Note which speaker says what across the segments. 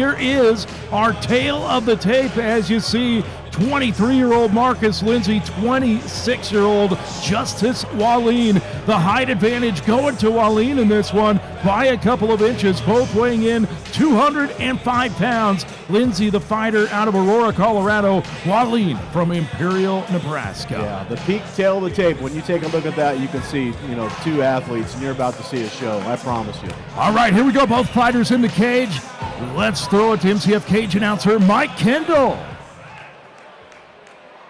Speaker 1: here is our tail of the tape. As you see, 23-year-old Marcus Lindsay, 26-year-old Justus Wallin. The height advantage going to Wallin in this one by a couple of inches, both weighing in 205 pounds. Lindsay, the fighter out of Aurora, Colorado. Wallin from Imperial, Nebraska.
Speaker 2: Yeah, the peak tail of the tape. When you take a look at that, you can see, two athletes, and you're about to see a show. I promise you.
Speaker 1: All right, here we go. Both fighters in the cage. Let's throw it to MCF cage announcer Mike Kendall.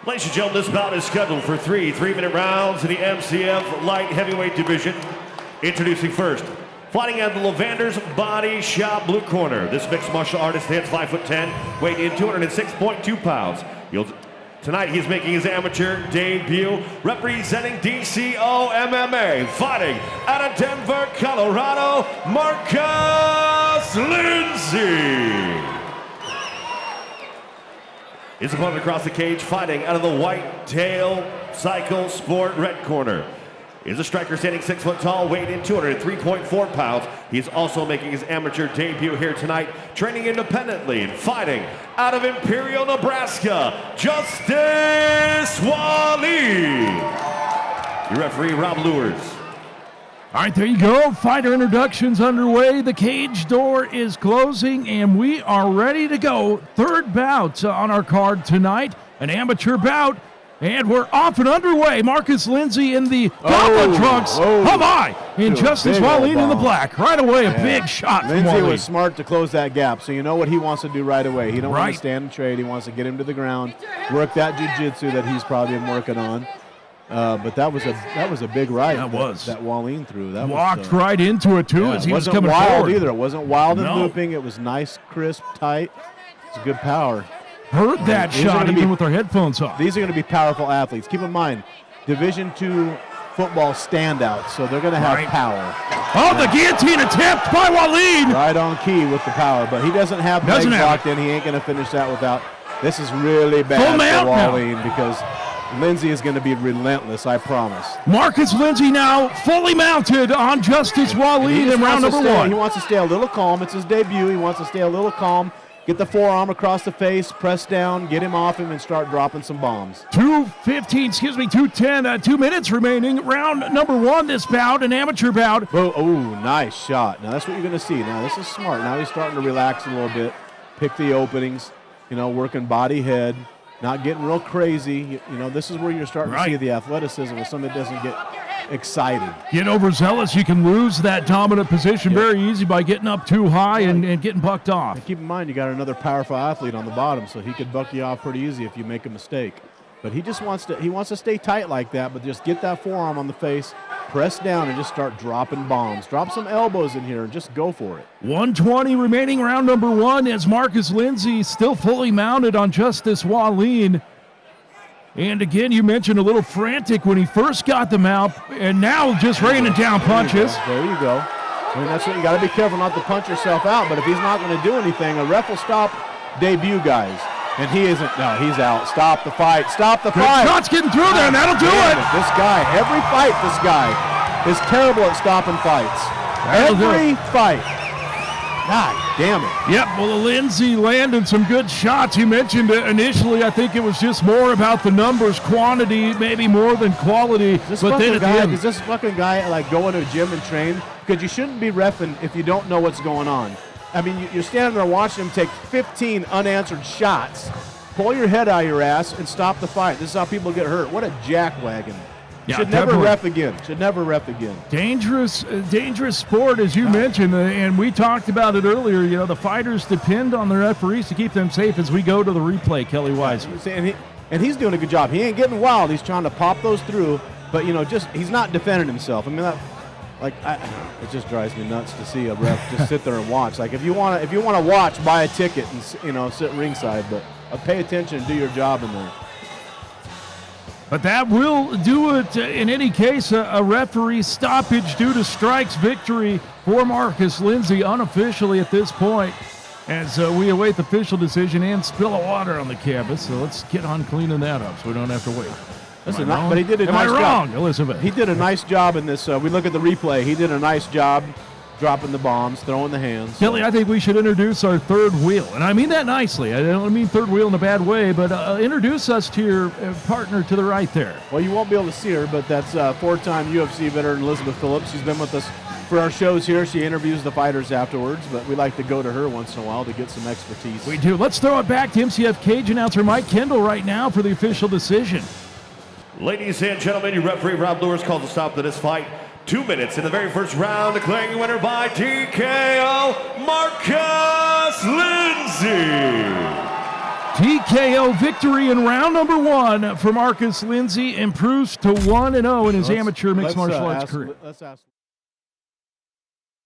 Speaker 3: Ladies and gentlemen, this bout is scheduled for three 3-minute rounds in the MCF light heavyweight division. Introducing first, fighting at the Lavander's Body Shop blue corner. This mixed martial artist stands 5'10", weighing in 206.2 pounds. Tonight he's making his amateur debut, representing DCO MMA, fighting out of Denver, Colorado, Marcus Lindsay. His opponent across the cage, fighting out of the White Tail Cycle Sport red corner, is a striker standing 6 foot tall, weighing in 203.4 pounds. He's also making his amateur debut here tonight, training independently and fighting out of Imperial, Nebraska, Justus Wallin. Your referee, Rob Lewers.
Speaker 1: All right, there you go. Fighter introductions underway. The cage door is closing, and we are ready to go. Third bout on our card tonight, an amateur bout, and we're off and underway. Marcus Lindsay in the gauntlet trunks. Oh my! And Justus Wallin in the black. Right away, a big shot.
Speaker 2: Lindsay was smart to close that gap, so you know what he wants to do right away. He don't want to stand and trade. He wants to get him to the ground, work that jiu-jitsu that he's probably been working on. But that was a big right. That Wallin threw. That
Speaker 1: walked right into it too as he was coming
Speaker 2: forward. It wasn't wild either. It wasn't wild and looping. It was nice, crisp, tight. It's good power.
Speaker 1: Heard that shot even with our headphones on.
Speaker 2: These are going to be powerful athletes. Keep in mind, Division II football standouts, so they're going to have power.
Speaker 1: Oh, the guillotine attempt by Wallin.
Speaker 2: Right on key with the power, but he doesn't have legs locked in. He ain't going to finish that without. This is really bad for Wallin because Lindsay is going to be relentless, I promise.
Speaker 1: Marcus Lindsay now fully mounted on Justus Wallin in round number one.
Speaker 2: He wants to stay a little calm. It's his debut. He wants to stay a little calm, get the forearm across the face, press down, get him off him, and start dropping some bombs.
Speaker 1: 2:10, 2 minutes remaining. Round number one, this bout, an amateur bout.
Speaker 2: Oh, nice shot. Now that's what you're going to see. Now this is smart. Now he's starting to relax a little bit, pick the openings, working body, head. Not getting real crazy. This is where you're starting to see the athleticism if somebody doesn't get excited.
Speaker 1: Get overzealous. You can lose that dominant position very easy by getting up too high and getting bucked off.
Speaker 2: And keep in mind, you got another powerful athlete on the bottom, so he could buck you off pretty easy if you make a mistake. But he just wants to stay tight like that, but just get that forearm on the face, press down, and just start dropping bombs. Drop some elbows in here and just go for it.
Speaker 1: 1:20 remaining, round number one, as Marcus Lindsay still fully mounted on Justus Wallin. And again, you mentioned a little frantic when he first got the mount, and now just raining down punches.
Speaker 2: There you go. I mean, that's what you got to be careful not to punch yourself out, but if he's not going to do anything, a ref will stop debut guys. And he isn't. No, he's out. Stop the fight. Stop the fight.
Speaker 1: Shots getting through there, and that'll do it.
Speaker 2: This guy, every fight, this guy is terrible at stopping fights. Every fight. God damn it.
Speaker 1: Yep, well, Lindsay landed some good shots. You mentioned initially, I think it was just more about the numbers, quantity, maybe more than quality.
Speaker 2: Does this fucking guy like go into a gym and train? Because you shouldn't be reffing if you don't know what's going on. I mean, you're standing there watching him take 15 unanswered shots. Pull your head out of your ass and stop the fight. This is how people get hurt. What a jackwagon.
Speaker 1: Yeah,
Speaker 2: Should never ref again. Should never ref again.
Speaker 1: Dangerous Sport, as you mentioned, and we talked about it earlier. The fighters depend on the referees to keep them safe as we go to the replay, Kelly Wiseman.
Speaker 2: And he's doing a good job. He ain't getting wild. He's trying to pop those through, but, he's not defending himself. I mean, it just drives me nuts to see a ref just sit there and watch. Like if you want to watch, buy a ticket and sit ringside, but pay attention and do your job in there.
Speaker 1: But that will do it in any case. A referee stoppage due to strikes, victory for Marcus Lindsay unofficially at this point, as we await the official decision and spill of water on the canvas. So let's get on cleaning that up so we don't have to wait.
Speaker 2: Listen, but he did a nice job.
Speaker 1: Am I wrong, Elizabeth?
Speaker 2: He did a nice job in this. We look at the replay. He did a nice job dropping the bombs, throwing the hands.
Speaker 1: Kelly, I think we should introduce our third wheel. And I mean that nicely. I don't mean third wheel in a bad way, but introduce us to your partner to the right there.
Speaker 2: Well, you won't be able to see her, but that's four-time UFC veteran Elizabeth Phillips. She's been with us for our shows here. She interviews the fighters afterwards, but we like to go to her once in a while to get some expertise.
Speaker 1: We do. Let's throw it back to MCF cage announcer Mike Kendall right now for the official decision.
Speaker 3: Ladies and gentlemen, your referee Rob Lewis calls a stop to this fight. 2 minutes in the very first round, declaring the winner by TKO, Marcus Lindsay.
Speaker 1: TKO victory in round number 1 for Marcus Lindsay, improves to 1-0 in his amateur mixed martial arts career.
Speaker 2: Let's ask.